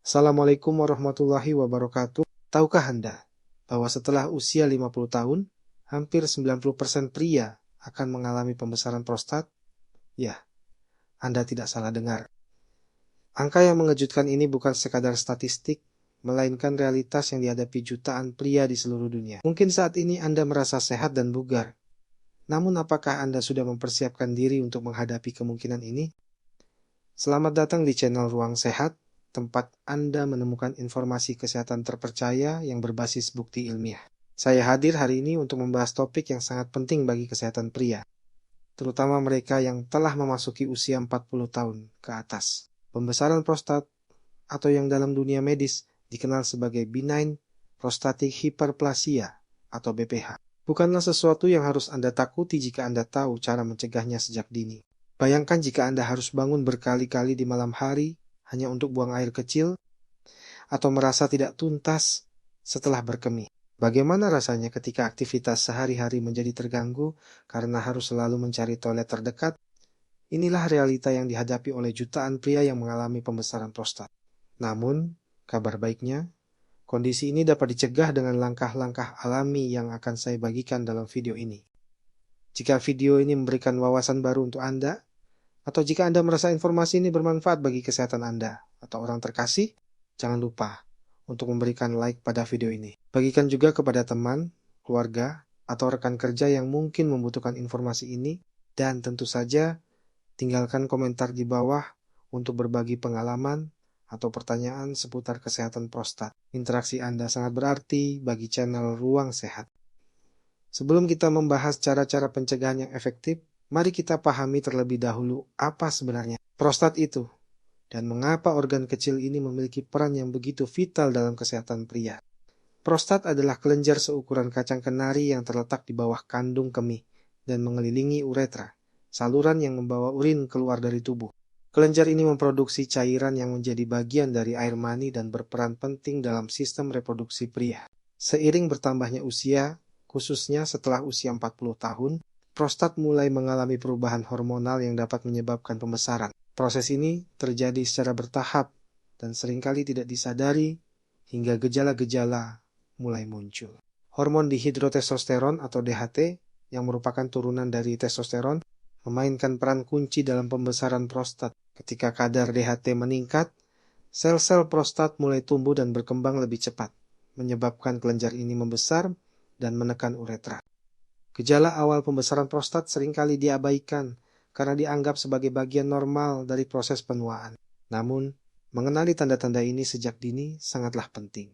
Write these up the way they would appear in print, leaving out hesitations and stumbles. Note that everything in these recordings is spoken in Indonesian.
Assalamualaikum warahmatullahi wabarakatuh. Tahukah Anda bahwa setelah usia 50 tahun, hampir 90% pria akan mengalami pembesaran prostat? Ya, Anda tidak salah dengar. Angka yang mengejutkan ini bukan sekadar statistik, melainkan realitas yang dihadapi jutaan pria di seluruh dunia. Mungkin saat ini Anda merasa sehat dan bugar. Namun apakah Anda sudah mempersiapkan diri untuk menghadapi kemungkinan ini? Selamat datang di channel Ruang Sehat, tempat Anda menemukan informasi kesehatan terpercaya yang berbasis bukti ilmiah. Saya hadir hari ini untuk membahas topik yang sangat penting bagi kesehatan pria, terutama mereka yang telah memasuki usia 40 tahun ke atas. Pembesaran prostat, atau yang dalam dunia medis dikenal sebagai benign prostatic hyperplasia atau BPH, bukanlah sesuatu yang harus Anda takuti jika Anda tahu cara mencegahnya sejak dini. Bayangkan jika Anda harus bangun berkali-kali di malam hari hanya untuk buang air kecil, atau merasa tidak tuntas setelah berkemih. Bagaimana rasanya ketika aktivitas sehari-hari menjadi terganggu karena harus selalu mencari toilet terdekat? Inilah realita yang dihadapi oleh jutaan pria yang mengalami pembesaran prostat. Namun, kabar baiknya, kondisi ini dapat dicegah dengan langkah-langkah alami yang akan saya bagikan dalam video ini. Jika video ini memberikan wawasan baru untuk Anda, atau jika Anda merasa informasi ini bermanfaat bagi kesehatan Anda atau orang terkasih, jangan lupa untuk memberikan like pada video ini. Bagikan juga kepada teman, keluarga, atau rekan kerja yang mungkin membutuhkan informasi ini, dan tentu saja tinggalkan komentar di bawah untuk berbagi pengalaman atau pertanyaan seputar kesehatan prostat. Interaksi Anda sangat berarti bagi channel Ruang Sehat. Sebelum kita membahas cara-cara pencegahan yang efektif, mari kita pahami terlebih dahulu apa sebenarnya prostat itu dan mengapa organ kecil ini memiliki peran yang begitu vital dalam kesehatan pria. Prostat adalah kelenjar seukuran kacang kenari yang terletak di bawah kandung kemih dan mengelilingi uretra, saluran yang membawa urin keluar dari tubuh. Kelenjar ini memproduksi cairan yang menjadi bagian dari air mani dan berperan penting dalam sistem reproduksi pria. Seiring bertambahnya usia, khususnya setelah usia 40 tahun, prostat mulai mengalami perubahan hormonal yang dapat menyebabkan pembesaran. Proses ini terjadi secara bertahap dan seringkali tidak disadari hingga gejala-gejala mulai muncul. Hormon dihidrotestosteron atau DHT yang merupakan turunan dari testosteron memainkan peran kunci dalam pembesaran prostat. Ketika kadar DHT meningkat, sel-sel prostat mulai tumbuh dan berkembang lebih cepat, menyebabkan kelenjar ini membesar dan menekan uretra. Gejala awal pembesaran prostat seringkali diabaikan karena dianggap sebagai bagian normal dari proses penuaan. Namun, mengenali tanda-tanda ini sejak dini sangatlah penting.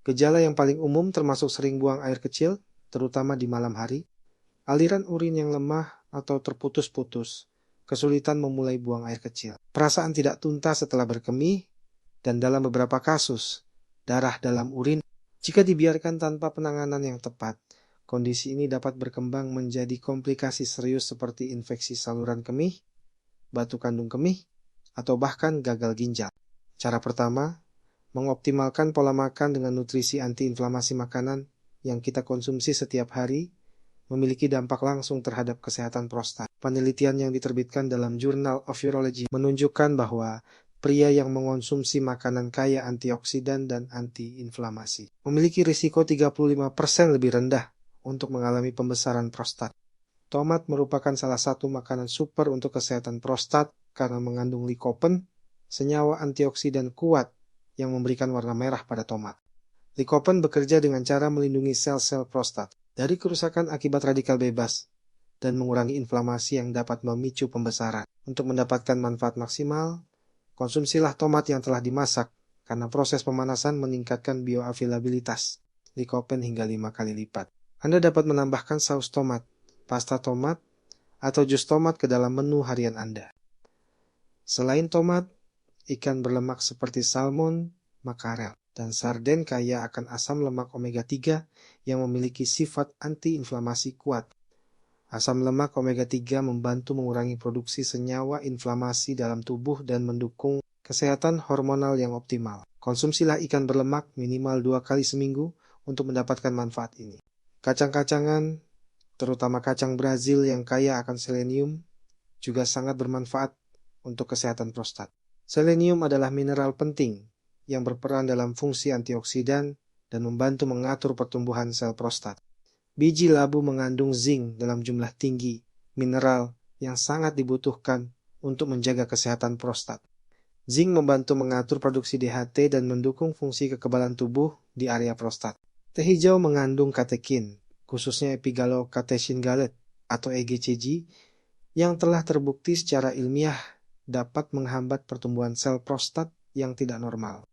Gejala yang paling umum termasuk sering buang air kecil, terutama di malam hari, aliran urin yang lemah atau terputus-putus, kesulitan memulai buang air kecil, perasaan tidak tuntas setelah berkemih, dan dalam beberapa kasus, darah dalam urin. Jika dibiarkan tanpa penanganan yang tepat, kondisi ini dapat berkembang menjadi komplikasi serius seperti infeksi saluran kemih, batu kandung kemih, atau bahkan gagal ginjal. Cara pertama, mengoptimalkan pola makan dengan nutrisi antiinflamasi makanan yang kita konsumsi setiap hari memiliki dampak langsung terhadap kesehatan prostat. Penelitian yang diterbitkan dalam Journal of Urology menunjukkan bahwa pria yang mengonsumsi makanan kaya antioksidan dan antiinflamasi memiliki risiko 35% lebih rendah untuk mengalami pembesaran prostat. Tomat merupakan salah satu makanan super untuk kesehatan prostat karena mengandung lycopene, senyawa antioksidan kuat yang memberikan warna merah pada tomat. Lycopene bekerja dengan cara melindungi sel-sel prostat dari kerusakan akibat radikal bebas dan mengurangi inflamasi yang dapat memicu pembesaran. Untuk mendapatkan manfaat maksimal, konsumsilah tomat yang telah dimasak karena proses pemanasan meningkatkan bioavailabilitas lycopene hingga 5 kali lipat. Anda dapat menambahkan saus tomat, pasta tomat, atau jus tomat ke dalam menu harian Anda. Selain tomat, ikan berlemak seperti salmon, makarel, dan sarden kaya akan asam lemak omega 3 yang memiliki sifat antiinflamasi kuat. Asam lemak omega 3 membantu mengurangi produksi senyawa inflamasi dalam tubuh dan mendukung kesehatan hormonal yang optimal. Konsumsilah ikan berlemak minimal 2 kali seminggu untuk mendapatkan manfaat ini. Kacang-kacangan, terutama kacang Brazil yang kaya akan selenium, juga sangat bermanfaat untuk kesehatan prostat. Selenium adalah mineral penting yang berperan dalam fungsi antioksidan dan membantu mengatur pertumbuhan sel prostat. Biji labu mengandung zinc dalam jumlah tinggi, mineral yang sangat dibutuhkan untuk menjaga kesehatan prostat. Zinc membantu mengatur produksi DHT dan mendukung fungsi kekebalan tubuh di area prostat. Teh hijau mengandung katekin, khususnya epigallocatechin gallate atau EGCG, yang telah terbukti secara ilmiah dapat menghambat pertumbuhan sel prostat yang tidak normal.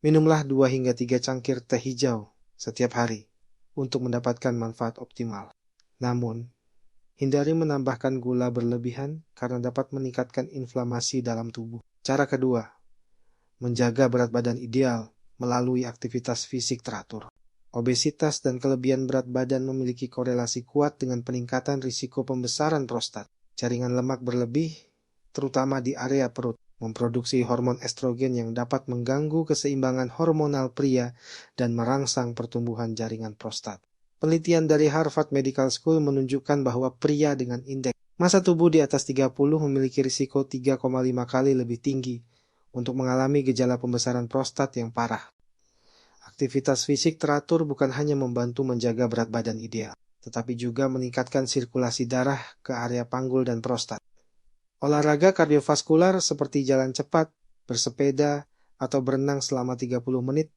Minumlah 2 hingga 3 cangkir teh hijau setiap hari untuk mendapatkan manfaat optimal. Namun, hindari menambahkan gula berlebihan karena dapat meningkatkan inflamasi dalam tubuh. Cara kedua, menjaga berat badan ideal melalui aktivitas fisik teratur. Obesitas dan kelebihan berat badan memiliki korelasi kuat dengan peningkatan risiko pembesaran prostat. Jaringan lemak berlebih, terutama di area perut, memproduksi hormon estrogen yang dapat mengganggu keseimbangan hormonal pria dan merangsang pertumbuhan jaringan prostat. Penelitian dari Harvard Medical School menunjukkan bahwa pria dengan indeks massa tubuh di atas 30 memiliki risiko 3,5 kali lebih tinggi untuk mengalami gejala pembesaran prostat yang parah. Aktivitas fisik teratur bukan hanya membantu menjaga berat badan ideal, tetapi juga meningkatkan sirkulasi darah ke area panggul dan prostat. Olahraga kardiovaskular seperti jalan cepat, bersepeda, atau berenang selama 30 menit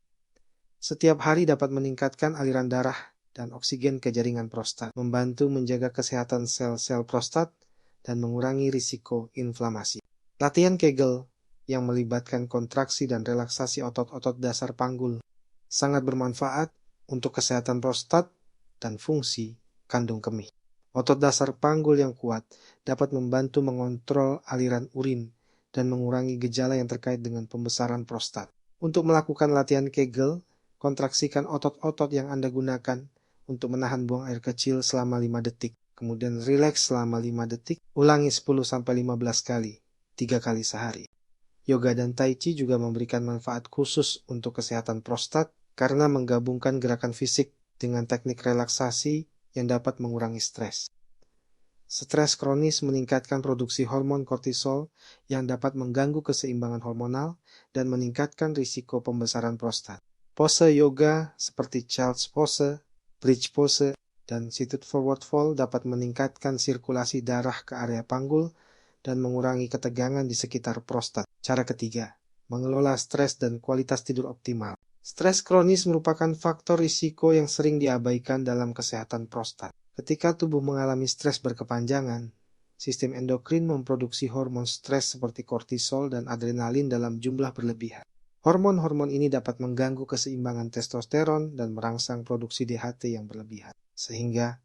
setiap hari dapat meningkatkan aliran darah dan oksigen ke jaringan prostat, membantu menjaga kesehatan sel-sel prostat dan mengurangi risiko inflamasi. Latihan Kegel yang melibatkan kontraksi dan relaksasi otot-otot dasar panggul sangat bermanfaat untuk kesehatan prostat dan fungsi kandung kemih. Otot dasar panggul yang kuat dapat membantu mengontrol aliran urin dan mengurangi gejala yang terkait dengan pembesaran prostat. Untuk melakukan latihan Kegel, kontraksikan otot-otot yang Anda gunakan untuk menahan buang air kecil selama 5 detik. Kemudian rileks selama 5 detik, ulangi 10-15 kali, 3 kali sehari. Yoga dan Tai Chi juga memberikan manfaat khusus untuk kesehatan prostat karena menggabungkan gerakan fisik dengan teknik relaksasi yang dapat mengurangi stres. Stres kronis meningkatkan produksi hormon kortisol yang dapat mengganggu keseimbangan hormonal dan meningkatkan risiko pembesaran prostat. Pose yoga seperti child's pose, bridge pose, dan seated forward fold dapat meningkatkan sirkulasi darah ke area panggul dan mengurangi ketegangan di sekitar prostat. Cara ketiga, mengelola stres dan kualitas tidur optimal. Stres kronis merupakan faktor risiko yang sering diabaikan dalam kesehatan prostat. Ketika tubuh mengalami stres berkepanjangan, sistem endokrin memproduksi hormon stres seperti kortisol dan adrenalin dalam jumlah berlebihan. Hormon-hormon ini dapat mengganggu keseimbangan testosteron dan merangsang produksi DHT yang berlebihan, sehingga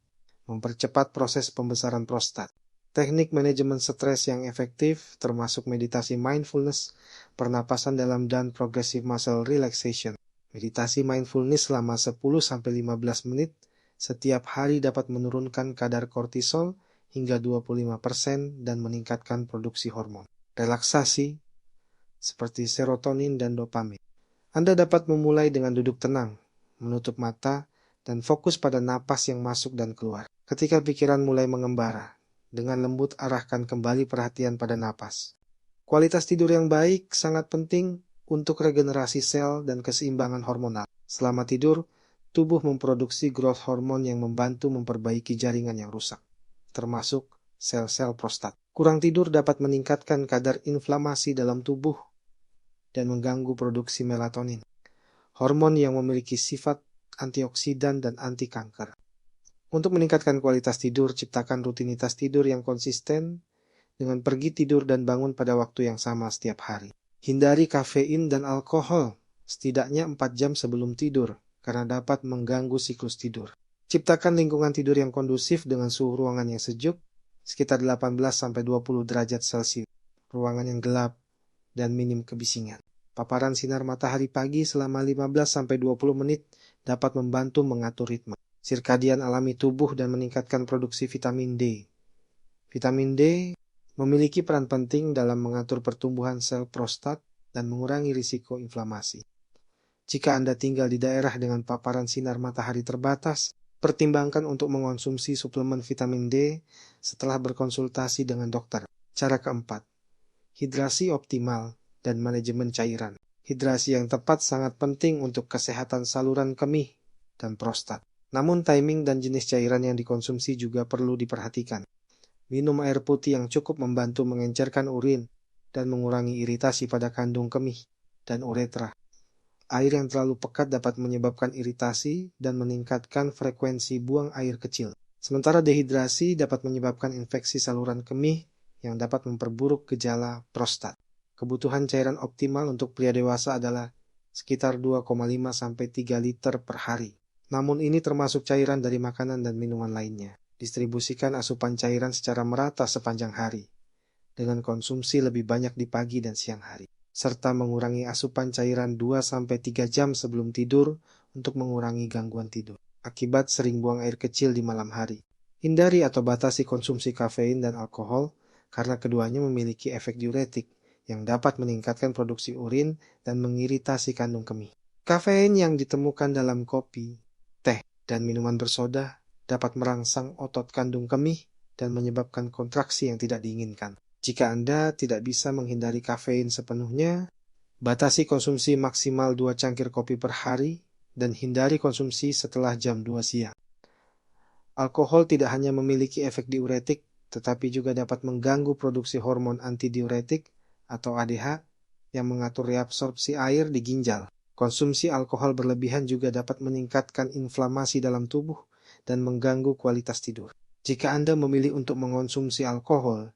mempercepat proses pembesaran prostat. Teknik manajemen stres yang efektif termasuk meditasi mindfulness, pernapasan dalam dan progressive muscle relaxation. Meditasi mindfulness selama 10-15 menit setiap hari dapat menurunkan kadar kortisol hingga 25% dan meningkatkan produksi hormon. Relaksasi seperti serotonin dan dopamin. Anda dapat memulai dengan duduk tenang, menutup mata, dan fokus pada napas yang masuk dan keluar. Ketika pikiran mulai mengembara, dengan lembut arahkan kembali perhatian pada napas. Kualitas tidur yang baik sangat penting untuk regenerasi sel dan keseimbangan hormonal. Selama tidur, tubuh memproduksi growth hormone yang membantu memperbaiki jaringan yang rusak, termasuk sel-sel prostat. Kurang tidur dapat meningkatkan kadar inflamasi dalam tubuh dan mengganggu produksi melatonin, hormon yang memiliki sifat antioksidan dan anti kanker. Untuk meningkatkan kualitas tidur, ciptakan rutinitas tidur yang konsisten dengan pergi tidur dan bangun pada waktu yang sama setiap hari. Hindari kafein dan alkohol setidaknya 4 jam sebelum tidur karena dapat mengganggu siklus tidur. Ciptakan lingkungan tidur yang kondusif dengan suhu ruangan yang sejuk, sekitar 18-20 derajat Celcius, ruangan yang gelap, dan minim kebisingan. Paparan sinar matahari pagi selama 15-20 menit dapat membantu mengatur ritme sirkadian alami tubuh dan meningkatkan produksi vitamin D. Vitamin D memiliki peran penting dalam mengatur pertumbuhan sel prostat dan mengurangi risiko inflamasi. Jika Anda tinggal di daerah dengan paparan sinar matahari terbatas, pertimbangkan untuk mengonsumsi suplemen vitamin D setelah berkonsultasi dengan dokter. Cara keempat, hidrasi optimal dan manajemen cairan. Hidrasi yang tepat sangat penting untuk kesehatan saluran kemih dan prostat. Namun timing dan jenis cairan yang dikonsumsi juga perlu diperhatikan. Minum air putih yang cukup membantu mengencerkan urin dan mengurangi iritasi pada kandung kemih dan uretra. Air yang terlalu pekat dapat menyebabkan iritasi dan meningkatkan frekuensi buang air kecil. Sementara dehidrasi dapat menyebabkan infeksi saluran kemih yang dapat memperburuk gejala prostat. Kebutuhan cairan optimal untuk pria dewasa adalah sekitar 2,5-3 liter per hari. Namun ini termasuk cairan dari makanan dan minuman lainnya. Distribusikan asupan cairan secara merata sepanjang hari, dengan konsumsi lebih banyak di pagi dan siang hari, serta mengurangi asupan cairan 2-3 jam sebelum tidur untuk mengurangi gangguan tidur akibat sering buang air kecil di malam hari. Hindari atau batasi konsumsi kafein dan alkohol karena keduanya memiliki efek diuretik yang dapat meningkatkan produksi urin dan mengiritasi kandung kemih. Kafein yang ditemukan dalam kopi, teh, dan minuman bersoda dapat merangsang otot kandung kemih dan menyebabkan kontraksi yang tidak diinginkan. Jika Anda tidak bisa menghindari kafein sepenuhnya, batasi konsumsi maksimal 2 cangkir kopi per hari dan hindari konsumsi setelah jam 2 siang. Alkohol tidak hanya memiliki efek diuretik, tetapi juga dapat mengganggu produksi hormon antidiuretik atau ADH yang mengatur reabsorpsi air di ginjal. Konsumsi alkohol berlebihan juga dapat meningkatkan inflamasi dalam tubuh dan mengganggu kualitas tidur. Jika Anda memilih untuk mengonsumsi alkohol,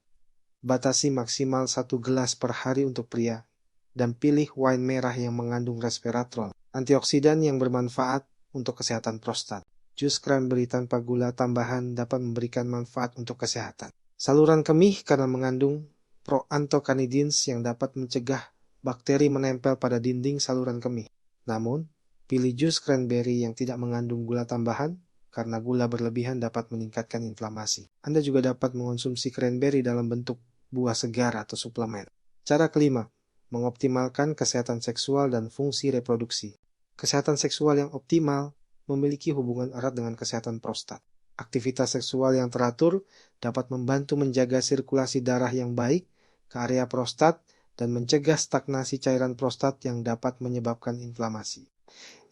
batasi maksimal 1 gelas per hari untuk pria, dan pilih wine merah yang mengandung resveratrol, antioksidan yang bermanfaat untuk kesehatan prostat. Jus cranberry tanpa gula tambahan dapat memberikan manfaat untuk kesehatan saluran kemih karena mengandung proanthocyanidins yang dapat mencegah bakteri menempel pada dinding saluran kemih. Namun, pilih jus cranberry yang tidak mengandung gula tambahan karena gula berlebihan dapat meningkatkan inflamasi. Anda juga dapat mengonsumsi cranberry dalam bentuk buah segar atau suplemen. Cara kelima, mengoptimalkan kesehatan seksual dan fungsi reproduksi. Kesehatan seksual yang optimal memiliki hubungan erat dengan kesehatan prostat. Aktivitas seksual yang teratur dapat membantu menjaga sirkulasi darah yang baik ke area prostat dan mencegah stagnasi cairan prostat yang dapat menyebabkan inflamasi.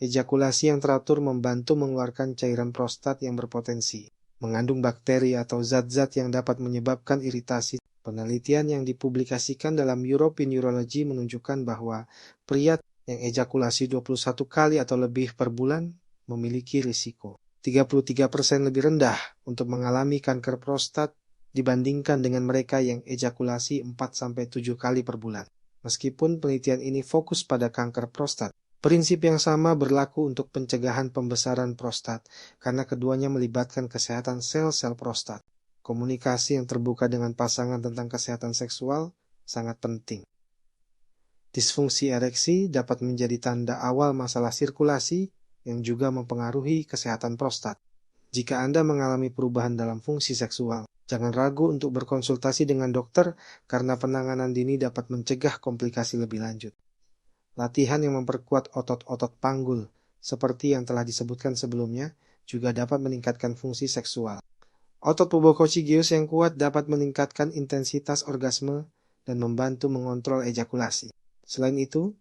Ejakulasi yang teratur membantu mengeluarkan cairan prostat yang berpotensi mengandung bakteri atau zat-zat yang dapat menyebabkan iritasi. Penelitian yang dipublikasikan dalam European Urology menunjukkan bahwa pria yang ejakulasi 21 kali atau lebih per bulan memiliki risiko 33% lebih rendah untuk mengalami kanker prostat dibandingkan dengan mereka yang ejakulasi 4-7 kali per bulan. Meskipun penelitian ini fokus pada kanker prostat, prinsip yang sama berlaku untuk pencegahan pembesaran prostat karena keduanya melibatkan kesehatan sel-sel prostat. Komunikasi yang terbuka dengan pasangan tentang kesehatan seksual sangat penting. Disfungsi ereksi dapat menjadi tanda awal masalah sirkulasi yang juga mempengaruhi kesehatan prostat. Jika Anda mengalami perubahan dalam fungsi seksual, jangan ragu untuk berkonsultasi dengan dokter karena penanganan dini dapat mencegah komplikasi lebih lanjut. Latihan yang memperkuat otot-otot panggul, seperti yang telah disebutkan sebelumnya, juga dapat meningkatkan fungsi seksual. Otot pubococcygeius yang kuat dapat meningkatkan intensitas orgasme dan membantu mengontrol ejakulasi. Selain itu,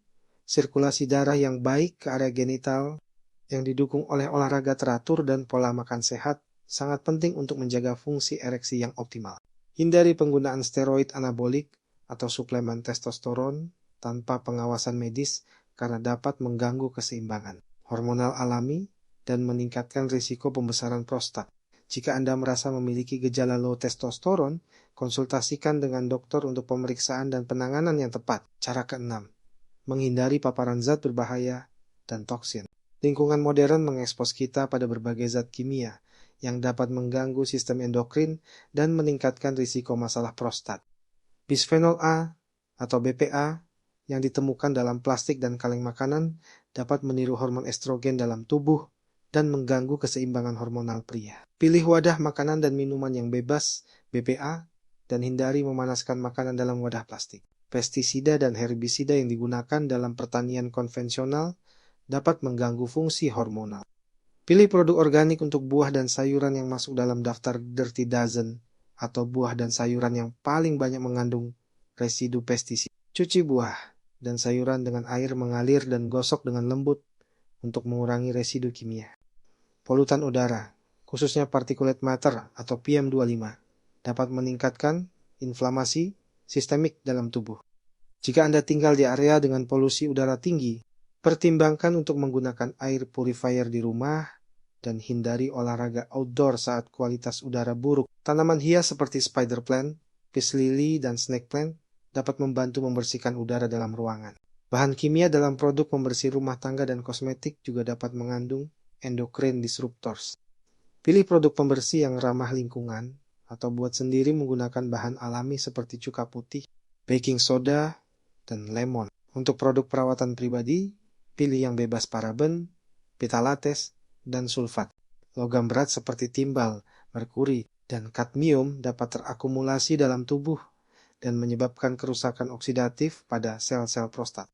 sirkulasi darah yang baik ke area genital yang didukung oleh olahraga teratur dan pola makan sehat sangat penting untuk menjaga fungsi ereksi yang optimal. Hindari penggunaan steroid anabolik atau suplemen testosteron tanpa pengawasan medis karena dapat mengganggu keseimbangan hormonal alami dan meningkatkan risiko pembesaran prostat. Jika Anda merasa memiliki gejala low testosteron, konsultasikan dengan dokter untuk pemeriksaan dan penanganan yang tepat. Cara keenam, menghindari paparan zat berbahaya dan toksin. Lingkungan modern mengekspos kita pada berbagai zat kimia yang dapat mengganggu sistem endokrin dan meningkatkan risiko masalah prostat. Bisphenol A atau BPA yang ditemukan dalam plastik dan kaleng makanan dapat meniru hormon estrogen dalam tubuh dan mengganggu keseimbangan hormonal pria. Pilih wadah makanan dan minuman yang bebas BPA dan hindari memanaskan makanan dalam wadah plastik. Pestisida dan herbisida yang digunakan dalam pertanian konvensional dapat mengganggu fungsi hormonal. Pilih produk organik untuk buah dan sayuran yang masuk dalam daftar Dirty Dozen atau buah dan sayuran yang paling banyak mengandung residu pestisida. Cuci buah dan sayuran dengan air mengalir dan gosok dengan lembut untuk mengurangi residu kimia. Polutan udara, khususnya particulate matter atau PM2.5, dapat meningkatkan inflamasi sistemik dalam tubuh. Jika Anda tinggal di area dengan polusi udara tinggi, pertimbangkan untuk menggunakan air purifier di rumah dan hindari olahraga outdoor saat kualitas udara buruk. Tanaman hias seperti spider plant, peace lily, dan snake plant dapat membantu membersihkan udara dalam ruangan. Bahan kimia dalam produk pembersih rumah tangga dan kosmetik juga dapat mengandung endocrine disruptors. Pilih produk pembersih yang ramah lingkungan atau buat sendiri menggunakan bahan alami seperti cuka putih, baking soda, dan lemon. Untuk produk perawatan pribadi, pilih yang bebas paraben, phthalates, dan sulfat. Logam berat seperti timbal, merkuri, dan kadmium dapat terakumulasi dalam tubuh dan menyebabkan kerusakan oksidatif pada sel-sel prostat.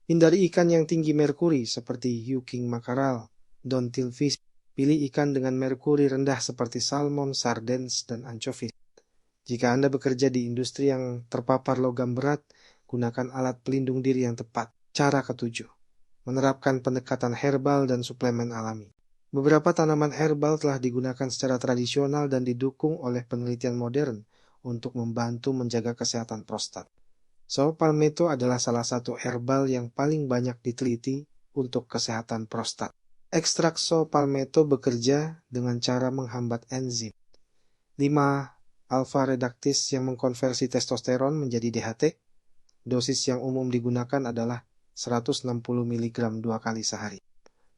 Hindari ikan yang tinggi merkuri seperti hiu king mackerel, dontil fish. Pilih ikan dengan merkuri rendah seperti salmon, sardines, dan anchovies. Jika Anda bekerja di industri yang terpapar logam berat, gunakan alat pelindung diri yang tepat. Cara ketujuh, menerapkan pendekatan herbal dan suplemen alami. Beberapa tanaman herbal telah digunakan secara tradisional dan didukung oleh penelitian modern untuk membantu menjaga kesehatan prostat. Sawo palmetto adalah salah satu herbal yang paling banyak diteliti untuk kesehatan prostat. Ekstrak sawo palmetto bekerja dengan cara menghambat enzim 5-alpha reductase yang mengkonversi testosteron menjadi DHT. Dosis yang umum digunakan adalah 160 mg 2 kali sehari.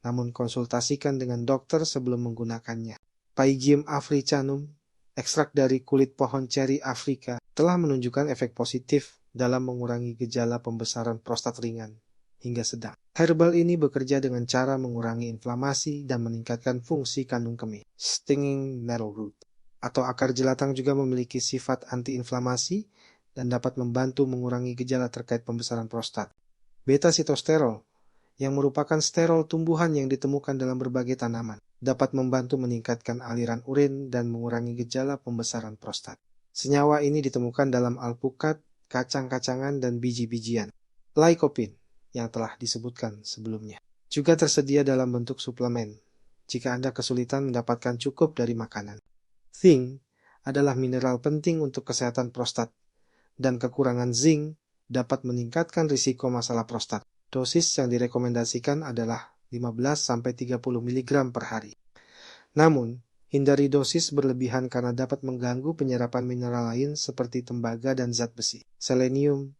Namun konsultasikan dengan dokter sebelum menggunakannya. Pygium africanum, ekstrak dari kulit pohon ceri Afrika, telah menunjukkan efek positif dalam mengurangi gejala pembesaran prostat ringan hingga sedang. Herbal ini bekerja dengan cara mengurangi inflamasi dan meningkatkan fungsi kandung kemih. Stinging nettle root atau akar jelatang juga memiliki sifat antiinflamasi dan dapat membantu mengurangi gejala terkait pembesaran prostat. Beta-sitosterol, yang merupakan sterol tumbuhan yang ditemukan dalam berbagai tanaman, dapat membantu meningkatkan aliran urin dan mengurangi gejala pembesaran prostat. Senyawa ini ditemukan dalam alpukat, kacang-kacangan, dan biji-bijian. Lycopene, yang telah disebutkan sebelumnya, juga tersedia dalam bentuk suplemen jika Anda kesulitan mendapatkan cukup dari makanan. Zinc adalah mineral penting untuk kesehatan prostat, dan kekurangan zinc dapat meningkatkan risiko masalah prostat. Dosis yang direkomendasikan adalah 15-30 mg per hari. Namun, hindari dosis berlebihan karena dapat mengganggu penyerapan mineral lain seperti tembaga dan zat besi. Selenium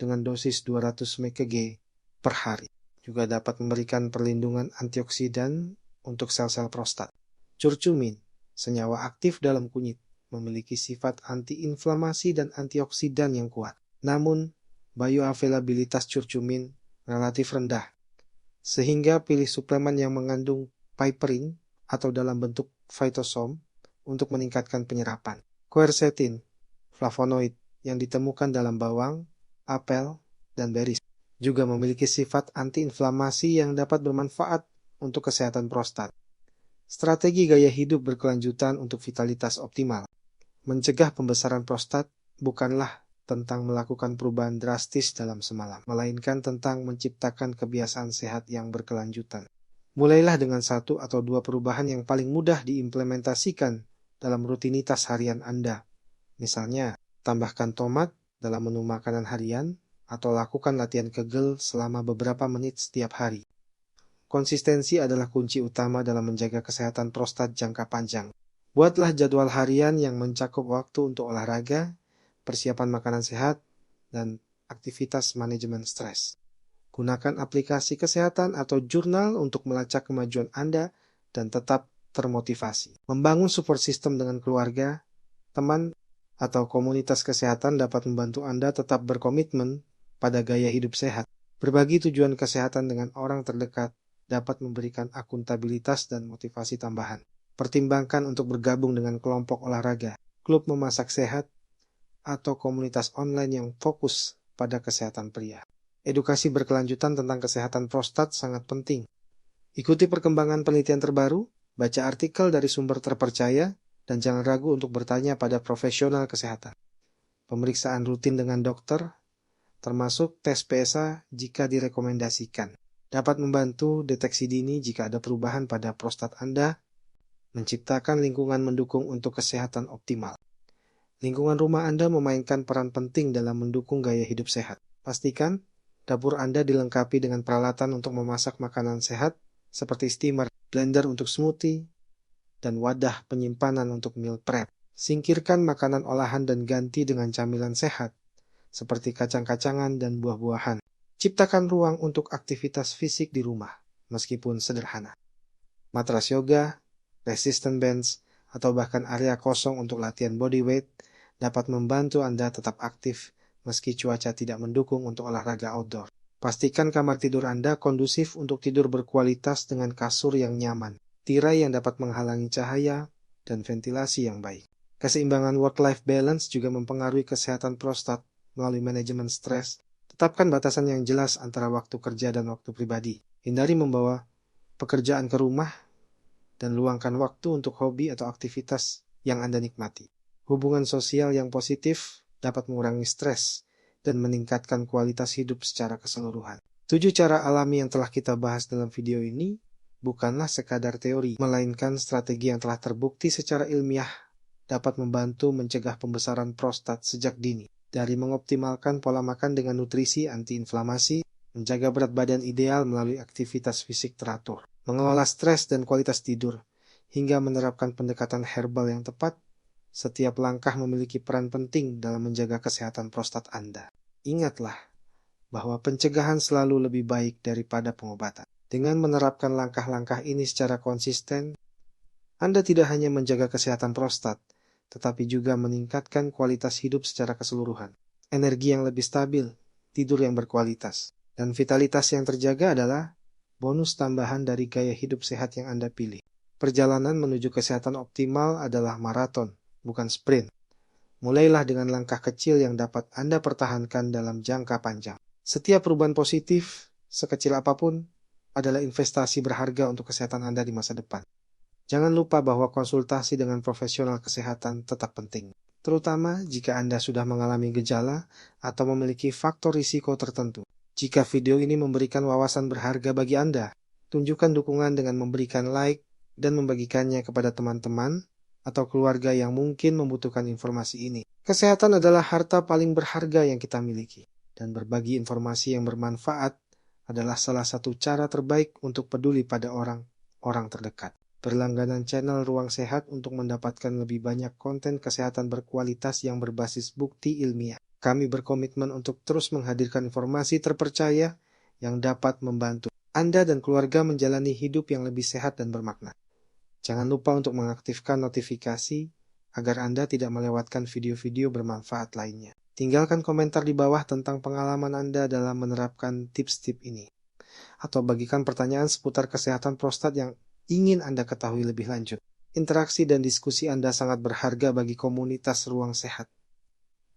dengan dosis 200 mcg per hari juga dapat memberikan perlindungan antioksidan untuk sel-sel prostat. Curcumin, senyawa aktif dalam kunyit, memiliki sifat antiinflamasi dan antioksidan yang kuat. Namun, bioavailabilitas curcumin relatif rendah, sehingga pilih suplemen yang mengandung piperin atau dalam bentuk phytosome untuk meningkatkan penyerapan. Quercetin, flavonoid yang ditemukan dalam bawang, apel, dan berries, juga memiliki sifat antiinflamasi yang dapat bermanfaat untuk kesehatan prostat. Strategi gaya hidup berkelanjutan untuk vitalitas optimal. Mencegah pembesaran prostat bukanlah tentang melakukan perubahan drastis dalam semalam, melainkan tentang menciptakan kebiasaan sehat yang berkelanjutan. Mulailah dengan 1 atau 2 perubahan yang paling mudah diimplementasikan dalam rutinitas harian Anda. Misalnya, tambahkan tomat dalam menu makanan harian atau lakukan latihan kegel selama beberapa menit setiap hari. Konsistensi adalah kunci utama dalam menjaga kesehatan prostat jangka panjang. Buatlah jadwal harian yang mencakup waktu untuk olahraga, persiapan makanan sehat, dan aktivitas manajemen stres. Gunakan aplikasi kesehatan atau jurnal untuk melacak kemajuan Anda dan tetap termotivasi. Membangun support system dengan keluarga, teman, atau komunitas kesehatan dapat membantu Anda tetap berkomitmen pada gaya hidup sehat. Berbagi tujuan kesehatan dengan orang terdekat dapat memberikan akuntabilitas dan motivasi tambahan. Pertimbangkan untuk bergabung dengan kelompok olahraga, klub memasak sehat, atau komunitas online yang fokus pada kesehatan pria. Edukasi berkelanjutan tentang kesehatan prostat sangat penting. Ikuti perkembangan penelitian terbaru, baca artikel dari sumber terpercaya, dan jangan ragu untuk bertanya pada profesional kesehatan. Pemeriksaan rutin dengan dokter, termasuk tes PSA jika direkomendasikan. Dapat membantu deteksi dini jika ada perubahan pada prostat Anda, menciptakan lingkungan mendukung untuk kesehatan optimal. Lingkungan rumah Anda memainkan peran penting dalam mendukung gaya hidup sehat. Pastikan dapur Anda dilengkapi dengan peralatan untuk memasak makanan sehat seperti steamer, blender untuk smoothie, dan wadah penyimpanan untuk meal prep. Singkirkan makanan olahan dan ganti dengan camilan sehat seperti kacang-kacangan dan buah-buahan. Ciptakan ruang untuk aktivitas fisik di rumah, meskipun sederhana. Matras yoga, resistance bands, atau bahkan area kosong untuk latihan bodyweight dapat membantu Anda tetap aktif meski cuaca tidak mendukung untuk olahraga outdoor. Pastikan kamar tidur Anda kondusif untuk tidur berkualitas dengan kasur yang nyaman, tirai yang dapat menghalangi cahaya, dan ventilasi yang baik. Keseimbangan work-life balance juga mempengaruhi kesehatan prostat melalui manajemen stres. Tetapkan batasan yang jelas antara waktu kerja dan waktu pribadi. Hindari membawa pekerjaan ke rumah dan luangkan waktu untuk hobi atau aktivitas yang Anda nikmati. Hubungan sosial yang positif dapat mengurangi stres dan meningkatkan kualitas hidup secara keseluruhan. 7 cara alami yang telah kita bahas dalam video ini bukanlah sekadar teori, melainkan strategi yang telah terbukti secara ilmiah dapat membantu mencegah pembesaran prostat sejak dini. Dari mengoptimalkan pola makan dengan nutrisi antiinflamasi, menjaga berat badan ideal melalui aktivitas fisik teratur, mengelola stres dan kualitas tidur, hingga menerapkan pendekatan herbal yang tepat, setiap langkah memiliki peran penting dalam menjaga kesehatan prostat Anda. Ingatlah bahwa pencegahan selalu lebih baik daripada pengobatan. Dengan menerapkan langkah-langkah ini secara konsisten, Anda tidak hanya menjaga kesehatan prostat, tetapi juga meningkatkan kualitas hidup secara keseluruhan. Energi yang lebih stabil, tidur yang berkualitas, dan vitalitas yang terjaga adalah bonus tambahan dari gaya hidup sehat yang Anda pilih. Perjalanan menuju kesehatan optimal adalah maraton, bukan sprint. Mulailah dengan langkah kecil yang dapat Anda pertahankan dalam jangka panjang. Setiap perubahan positif, sekecil apapun, adalah investasi berharga untuk kesehatan Anda di masa depan. Jangan lupa bahwa konsultasi dengan profesional kesehatan tetap penting, terutama jika Anda sudah mengalami gejala atau memiliki faktor risiko tertentu. Jika video ini memberikan wawasan berharga bagi Anda, tunjukkan dukungan dengan memberikan like dan membagikannya kepada teman-teman atau keluarga yang mungkin membutuhkan informasi ini. Kesehatan adalah harta paling berharga yang kita miliki, dan berbagi informasi yang bermanfaat adalah salah satu cara terbaik untuk peduli pada orang terdekat. Berlangganan channel Ruang Sehat untuk mendapatkan lebih banyak konten kesehatan berkualitas yang berbasis bukti ilmiah. Kami berkomitmen untuk terus menghadirkan informasi terpercaya yang dapat membantu Anda dan keluarga menjalani hidup yang lebih sehat dan bermakna. Jangan lupa untuk mengaktifkan notifikasi agar Anda tidak melewatkan video-video bermanfaat lainnya. Tinggalkan komentar di bawah tentang pengalaman Anda dalam menerapkan tips-tips ini. Atau bagikan pertanyaan seputar kesehatan prostat yang ingin Anda ketahui lebih lanjut. Interaksi dan diskusi Anda sangat berharga bagi komunitas Ruang Sehat.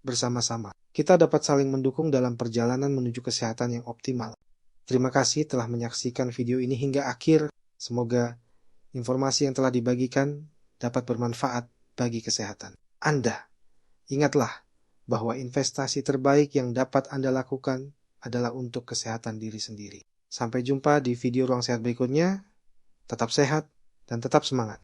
Bersama-sama, kita dapat saling mendukung dalam perjalanan menuju kesehatan yang optimal. Terima kasih telah menyaksikan video ini hingga akhir. Semoga informasi yang telah dibagikan dapat bermanfaat bagi kesehatan Anda. Ingatlah bahwa investasi terbaik yang dapat Anda lakukan adalah untuk kesehatan diri sendiri. Sampai jumpa di video Ruang Sehat berikutnya. Tetap sehat dan tetap semangat.